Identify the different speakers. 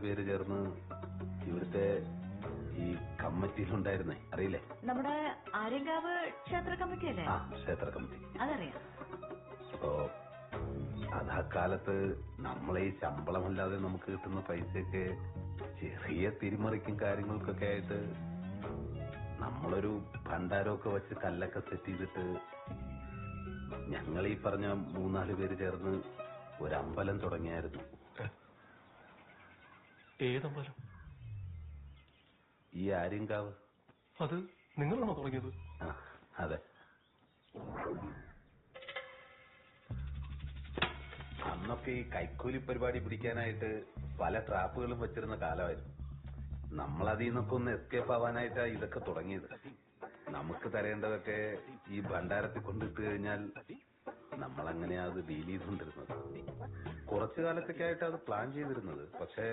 Speaker 1: പേര് ചേർന്ന് ഇവിടുത്തെ ഈ കമ്മിറ്റിയിലുണ്ടായിരുന്നേ, അറിയില്ലേ?
Speaker 2: നമ്മുടെ ആര്യങ്കാവ് ക്ഷേത്ര കമ്മിറ്റി അല്ലേ?
Speaker 1: ആ, ക്ഷേത്ര കമ്മിറ്റി.
Speaker 2: അതറിയാം.
Speaker 1: അപ്പോ അതാക്കാലത്ത് നമ്മളെ ഈ ശമ്പളമല്ലാതെ നമുക്ക് കിട്ടുന്ന പൈസയൊക്കെ ചെറിയ തിരിമറിക്കും കാര്യങ്ങൾക്കൊക്കെ ആയിട്ട് നമ്മളൊരു ഭണ്ഡാരമൊക്കെ വെച്ച് കല്ലൊക്കെ സെറ്റ് ചെയ്തിട്ട് ഞങ്ങൾ ഈ പറഞ്ഞ 3-4 പേര് ചേർന്ന് ഒരമ്പലം തുടങ്ങിയായിരുന്നു.
Speaker 3: ഏതമ്പലം?
Speaker 1: ഈ ആര്യങ്കാവ്.
Speaker 3: അത് നിങ്ങളാണോ തുടങ്ങിയത്?
Speaker 1: ആ, അതെ. അന്നൊക്കെ ഈ കൈക്കൂലി പരിപാടി പിടിക്കാനായിട്ട് പല ട്രാപ്പുകളും വെച്ചിരുന്ന കാലമായിരുന്നു. നമ്മളതിൽ നിന്നൊക്കെ ഒന്ന് എസ്കേപ്പ് ആവാനായിട്ടാ ഇതൊക്കെ തുടങ്ങിയത്. നമുക്ക് തരേണ്ടതൊക്കെ ഈ ഭണ്ഡാരത്തിൽ കൊണ്ടിട്ട് കഴിഞ്ഞാൽ നമ്മളങ്ങനെയാ അത് ഡീൽ ചെയ്തുകൊണ്ടിരുന്നത്. കുറച്ചു കാലത്തൊക്കെ ആയിട്ട് അത് പ്ലാൻ ചെയ്തിരുന്നത്. പക്ഷേ